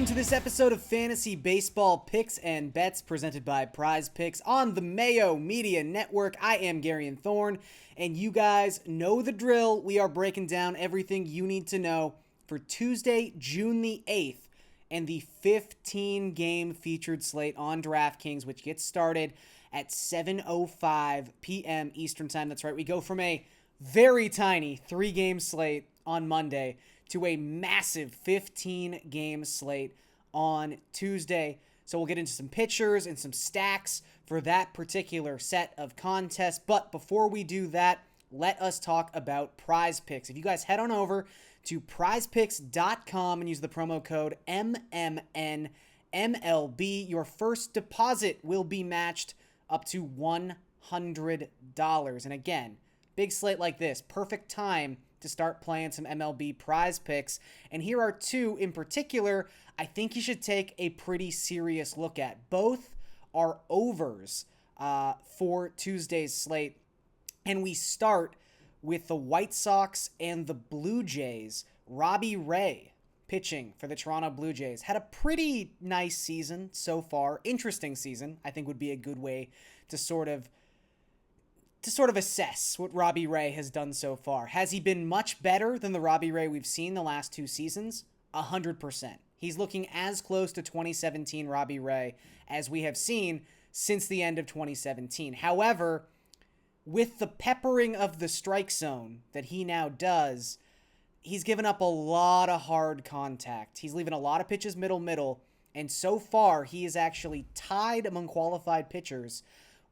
to this episode of Fantasy Baseball Picks and Bets presented by Prize Picks on the Mayo Media Network. I am Garion Thorne, and you guys know the drill. We are breaking down everything you need to know for Tuesday, June the 8th, and the 15-game featured slate on DraftKings, which gets started at 7:05 p.m. Eastern Time. That's right, we go from a very tiny 3-game slate on Monday to a massive 15-game slate on Tuesday. So we'll get into some pitchers and some stacks for that particular set of contests. But before we do that, let us talk about Prize Picks. If you guys head on over to prizepicks.com and use the promo code MMNMLB, your first deposit will be matched up to $100. And again, big slate like this, perfect time to start playing some MLB Prize Picks. And here are two in particular I think you should take a pretty serious look at. Both are overs for Tuesday's slate. And we start with the White Sox and the Blue Jays. Robbie Ray pitching for the Toronto Blue Jays. Had a pretty nice season so far. Interesting season, I think would be a good way to sort of assess what Robbie Ray has done so far. Has he been much better than the Robbie Ray we've seen the last two seasons? 100%. He's looking as close to 2017 Robbie Ray as we have seen since the end of 2017. However, with the peppering of the strike zone that he now does, he's given up a lot of hard contact. He's leaving a lot of pitches middle, and so far he is actually tied among qualified pitchers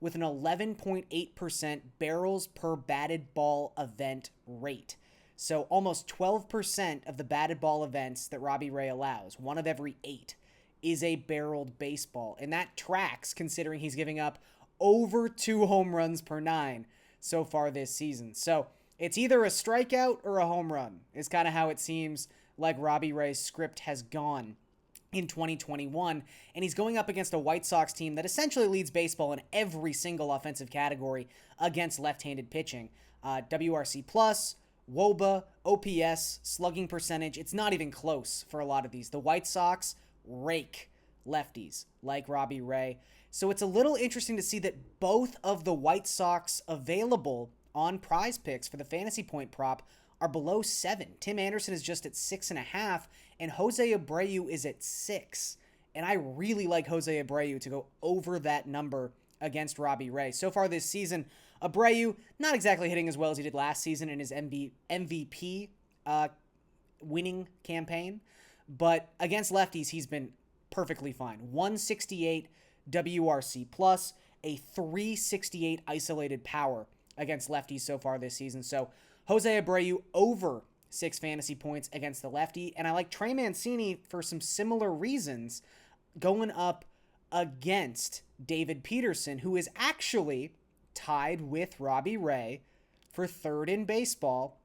with an 11.8% barrels per batted ball event rate. So almost 12% of the batted ball events that Robbie Ray allows, one of every 8, is a barreled baseball. And that tracks considering he's giving up over 2 home runs per 9 so far this season. So it's either a strikeout or a home run is kind of how it seems like Robbie Ray's script has gone in 2021, and he's going up against a White Sox team that essentially leads baseball in every single offensive category against left-handed pitching. WRC+, WOBA, OPS, slugging percentage, it's not even close for a lot of these. The White Sox rake lefties like Robbie Ray. So it's a little interesting to see that both of the White Sox available on Prize Picks for the fantasy point prop are below 7. Tim Anderson is just at 6.5, and Jose Abreu is at 6. And I really like Jose Abreu to go over that number against Robbie Ray. So far this season, Abreu not exactly hitting as well as he did last season in his MVP winning campaign, but against lefties, he's been perfectly fine. 168 WRC+, a 368 isolated power against lefties so far this season. So Jose Abreu over 6 fantasy points against the lefty. And I like Trey Mancini for some similar reasons going up against David Peterson, who is actually tied with Robbie Ray for 3rd in baseball,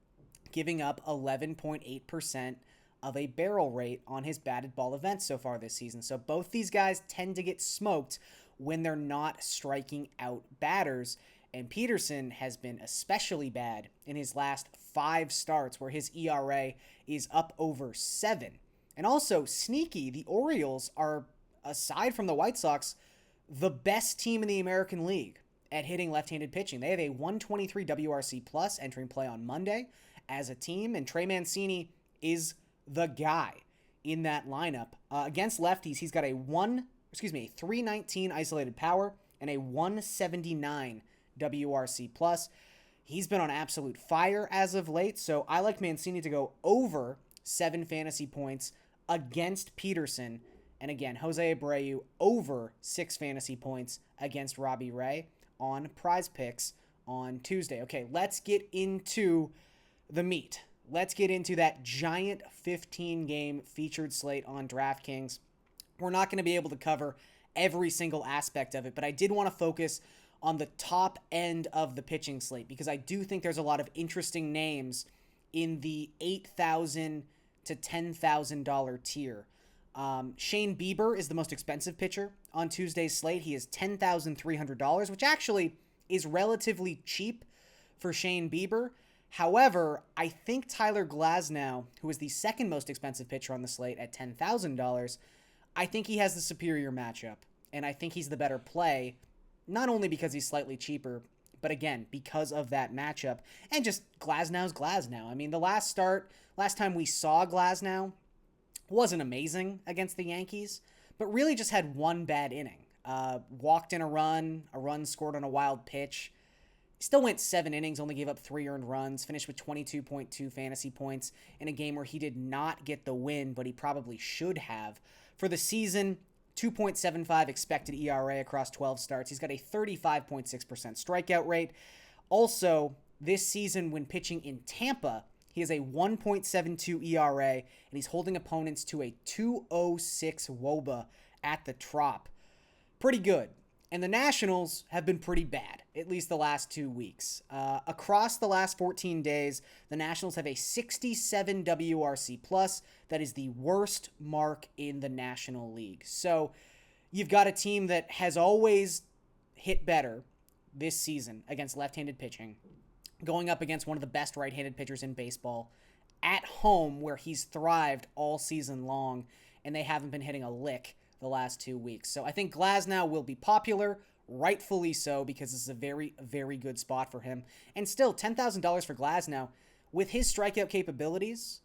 giving up 11.8% of a barrel rate on his batted ball events so far this season. So both these guys tend to get smoked when they're not striking out batters. And Peterson has been especially bad in his last 5 starts, where his ERA is up over 7. And also, sneaky, the Orioles are, aside from the White Sox, the best team in the American League at hitting left-handed pitching. They have a 123 WRC+ entering play on Monday as a team, and Trey Mancini is the guy in that lineup. Against lefties, he's got a 319 isolated power and a 179 WRC+. He's been on absolute fire as of late, so I like Mancini to go over 7 fantasy points against Peterson. And again, Jose Abreu over 6 fantasy points against Robbie Ray on Prize Picks on Tuesday. Okay, let's get into the meat. Let's get into that giant 15-game featured slate on DraftKings. We're not going to be able to cover every single aspect of it, but I did want to focus on the top end of the pitching slate because I do think there's a lot of interesting names in the $8,000 to $10,000 tier. Shane Bieber is the most expensive pitcher on Tuesday's slate. He is $10,300, which actually is relatively cheap for Shane Bieber. However, I think Tyler Glasnow, who is the second most expensive pitcher on the slate at $10,000, I think he has the superior matchup, and I think he's the better play, not only because he's slightly cheaper, but again, because of that matchup, and just Glasnow's Glasnow. I mean, the last time we saw Glasnow wasn't amazing against the Yankees, but really just had one bad inning. Walked in a run scored on a wild pitch. Still went 7 innings, only gave up 3 earned runs, finished with 22.2 fantasy points in a game where he did not get the win, but he probably should have. For the season, 2.75 expected ERA across 12 starts. He's got a 35.6% strikeout rate. Also, this season when pitching in Tampa, he has a 1.72 ERA, and he's holding opponents to a 2.06 WOBA at the Trop. Pretty good. And the Nationals have been pretty bad, at least the last 2 weeks. Across the last 14 days, the Nationals have a 67 WRC+. That is the worst mark in the National League. So you've got a team that has always hit better this season against left-handed pitching, going up against one of the best right-handed pitchers in baseball, at home where he's thrived all season long, and they haven't been hitting a lick the last 2 weeks. So I think Glasnow will be popular, rightfully so, because this is a very, very good spot for him. And still, $10,000 for Glasnow. With his strikeout capabilities,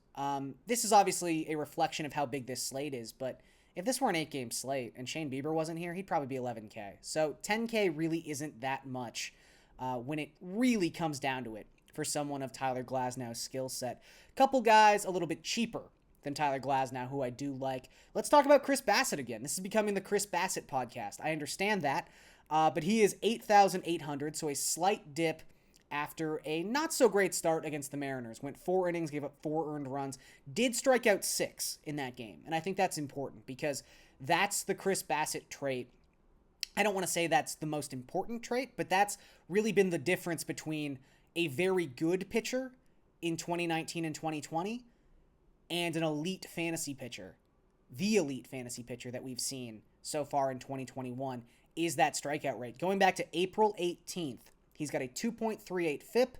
this is obviously a reflection of how big this slate is, but if this were an 8-game slate and Shane Bieber wasn't here, he'd probably be $11K. So $10K really isn't that much when it really comes down to it for someone of Tyler Glasnow's skill set. Couple guys a little bit cheaper than Tyler Glasnow, who I do like. Let's talk about Chris Bassitt again. This is becoming the Chris Bassitt podcast. I understand that, but he is 8,800, so a slight dip after a not-so-great start against the Mariners. Went 4 innings, gave up 4 earned runs, did strike out 6 in that game, and I think that's important because that's the Chris Bassitt trait. I don't want to say that's the most important trait, but that's really been the difference between a very good pitcher in 2019 and 2020 and an elite fantasy pitcher. The elite fantasy pitcher that we've seen so far in 2021 is that strikeout rate. Going back to April 18th, he's got a 2.38 FIP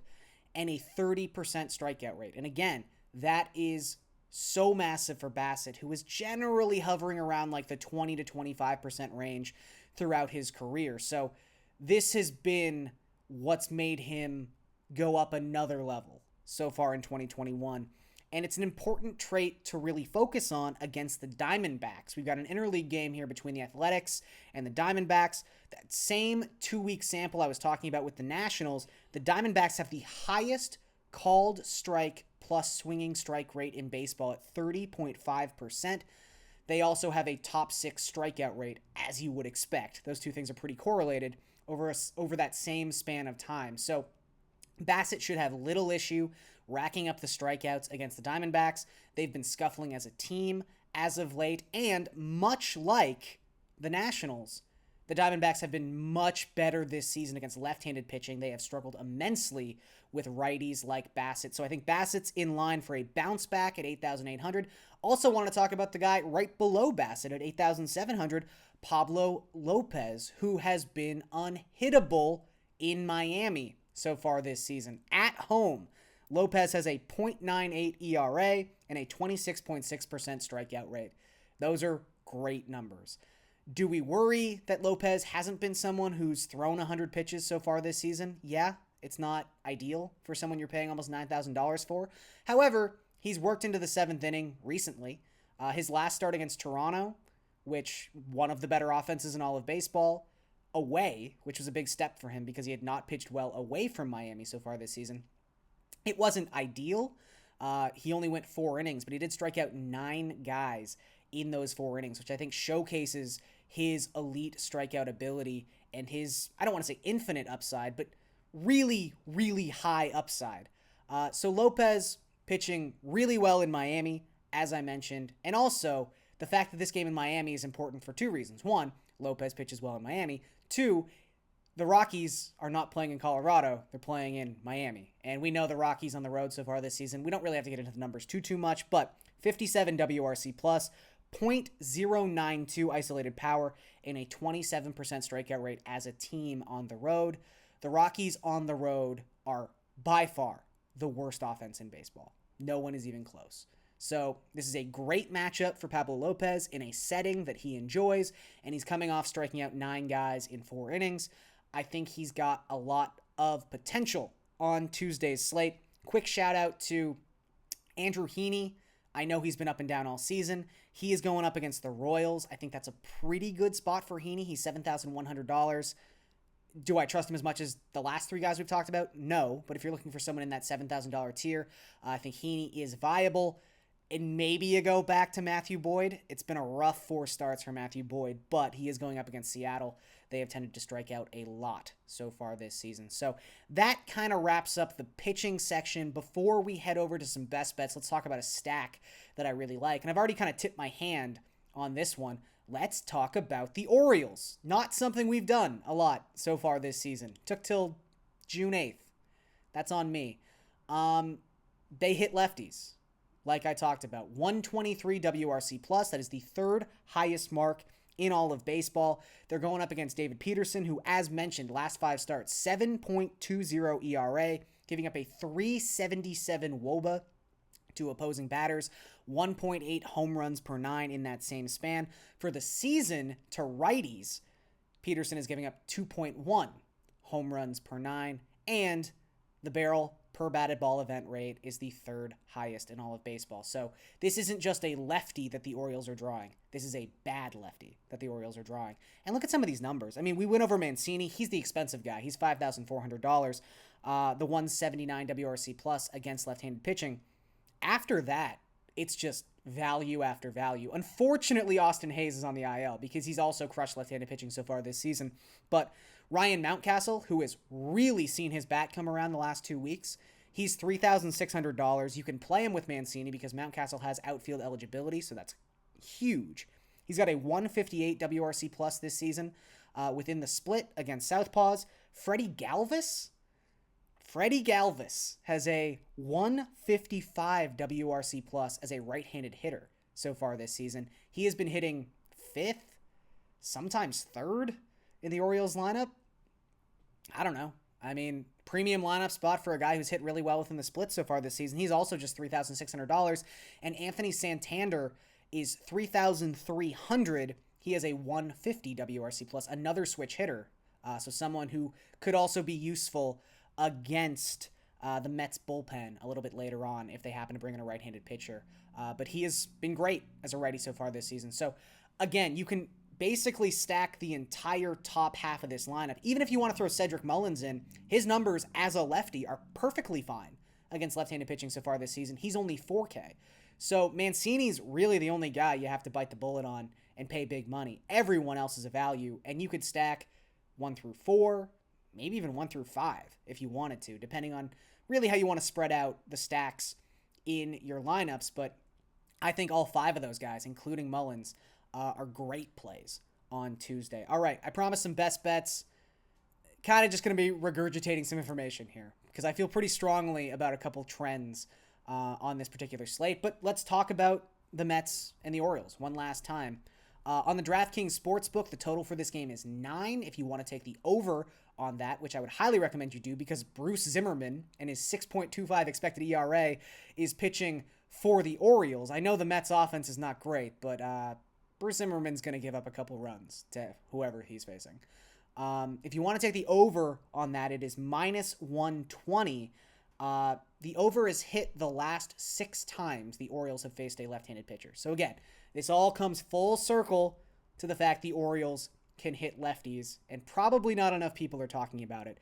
and a 30% strikeout rate. And again, that is so massive for Bassitt, who is generally hovering around like the 20 to 25% range throughout his career. So this has been what's made him go up another level so far in 2021. And it's an important trait to really focus on against the Diamondbacks. We've got an interleague game here between the Athletics and the Diamondbacks. That same 2-week sample I was talking about with the Nationals, the Diamondbacks have the highest called strike plus swinging strike rate in baseball at 30.5%. They also have a top 6 strikeout rate, as you would expect. Those two things are pretty correlated over that same span of time. So Bassitt should have little issue racking up the strikeouts against the Diamondbacks. They've been scuffling as a team as of late, and much like the Nationals, the Diamondbacks have been much better this season against left-handed pitching. They have struggled immensely with righties like Bassitt. So I think Bassitt's in line for a bounce back at 8,800. Also want to talk about the guy right below Bassitt at 8,700, Pablo Lopez, who has been unhittable in Miami so far this season. At home, Lopez has a .98 ERA and a 26.6% strikeout rate. Those are great numbers. Do we worry that Lopez hasn't been someone who's thrown 100 pitches so far this season? Yeah, it's not ideal for someone you're paying almost $9,000 for. However, he's worked into the 7th inning recently. His last start against Toronto, which one of the better offenses in all of baseball, away, which was a big step for him because he had not pitched well away from Miami so far this season. It wasn't ideal. He only went 4 innings, but he did strike out 9 guys in those 4 innings, which I think showcases his elite strikeout ability and his, I don't want to say infinite upside, but really, really high upside. So Lopez pitching really well in Miami, as I mentioned, and also the fact that this game in Miami is important for 2 reasons. 1, Lopez pitches well in Miami. 2, the Rockies are not playing in Colorado. They're playing in Miami. And we know the Rockies on the road so far this season. We don't really have to get into the numbers too much, but 57 WRC+, .092 isolated power, and a 27% strikeout rate as a team on the road. The Rockies on the road are by far the worst offense in baseball. No one is even close. So this is a great matchup for Pablo Lopez in a setting that he enjoys, and he's coming off striking out 9 guys in 4 innings. I think he's got a lot of potential on Tuesday's slate. Quick shout out to Andrew Heaney. I know he's been up and down all season. He is going up against the Royals. I think that's a pretty good spot for Heaney. He's $7,100. Do I trust him as much as the last 3 guys we've talked about? No, but if you're looking for someone in that $7,000 tier, I think Heaney is viable. And maybe you go back to Matthew Boyd. It's been a rough 4 starts for Matthew Boyd, but he is going up against Seattle. They have tended to strike out a lot so far this season. So that kind of wraps up the pitching section. Before we head over to some best bets, let's talk about a stack that I really like. And I've already kind of tipped my hand on this one. Let's talk about the Orioles. Not something we've done a lot so far this season. Took till June 8th. That's on me. They hit lefties, like I talked about. 123 WRC plus. That is the 3rd highest mark in all of baseball. They're going up against David Peterson, who, as mentioned, last 5 starts, 7.20 ERA, giving up a 377 WOBA to opposing batters, 1.8 home runs per 9 in that same span. For the season, to righties, Peterson is giving up 2.1 home runs per 9, and the barrel per batted ball event rate is the 3rd highest in all of baseball. So this isn't just a lefty that the Orioles are drawing. This is a bad lefty that the Orioles are drawing. And look at some of these numbers. I mean, we went over Mancini. He's the expensive guy. He's $5,400. The 179 WRC plus against left-handed pitching. After that, it's just value after value. Unfortunately, Austin Hayes is on the IL because he's also crushed left-handed pitching so far this season. But Ryan Mountcastle, who has really seen his bat come around the last 2 weeks, he's $3,600. You can play him with Mancini because Mountcastle has outfield eligibility, so that's huge. He's got a 158 WRC plus this season within the split against Southpaws. Freddie Galvis has a 155 WRC plus as a right-handed hitter so far this season. He has been hitting 5th, sometimes 3rd in the Orioles lineup. I don't know. I mean, premium lineup spot for a guy who's hit really well within the split so far this season. He's also just $3,600. And Anthony Santander is $3,300. He has a 150 WRC plus, another switch hitter. So someone who could also be useful against the Mets bullpen a little bit later on if they happen to bring in a right-handed pitcher. But he has been great as a righty so far this season. So again, you can basically stack the entire top half of this lineup. Even if you want to throw Cedric Mullins in, his numbers as a lefty are perfectly fine against left-handed pitching so far this season. He's only 4K. So Mancini's really the only guy you have to bite the bullet on and pay big money. Everyone else is a value, and you could stack 1 through 4, maybe even 1 through 5 if you wanted to, depending on really how you want to spread out the stacks in your lineups. But I think all 5 of those guys, including Mullins, are great plays on Tuesday. All right, I promised some best bets. Kind of just going to be regurgitating some information here because I feel pretty strongly about a couple trends on this particular slate. But let's talk about the Mets and the Orioles one last time. On the DraftKings Sportsbook, the total for this game is 9 if you want to take the over on that, which I would highly recommend you do because Bruce Zimmerman and his 6.25 expected ERA is pitching for the Orioles. I know the Mets offense is not great, but Bruce Zimmerman's going to give up a couple runs to whoever he's facing. If you want to take the over on that, it is minus 120. The over is hit the last 6 times the Orioles have faced a left-handed pitcher. So again, this all comes full circle to the fact the Orioles can hit lefties, and probably not enough people are talking about it.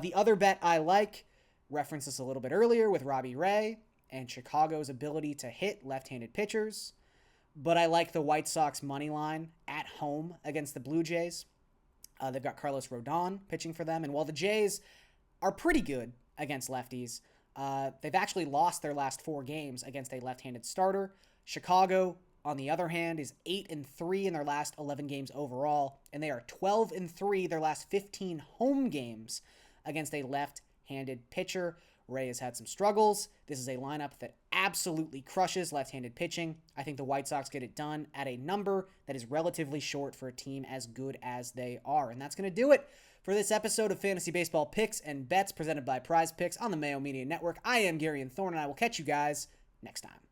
The other bet I like, referenced this a little bit earlier with Robbie Ray and Chicago's ability to hit left-handed pitchers, but I like the White Sox money line at home against the Blue Jays. They've got Carlos Rodon pitching for them, and while the Jays are pretty good against lefties, they've actually lost their last 4 games against a left-handed starter. Chicago, on the other hand, is 8-3 in their last 11 games overall, and they are 12-3 their last 15 home games against a left-handed pitcher. Ray has had some struggles. This is a lineup that absolutely crushes left-handed pitching. I think the White Sox get it done at a number that is relatively short for a team as good as they are. And that's going to do it for this episode of Fantasy Baseball Picks and Bets presented by Prize Picks on the Mayo Media Network. I am Garion Thorne, and I will catch you guys next time.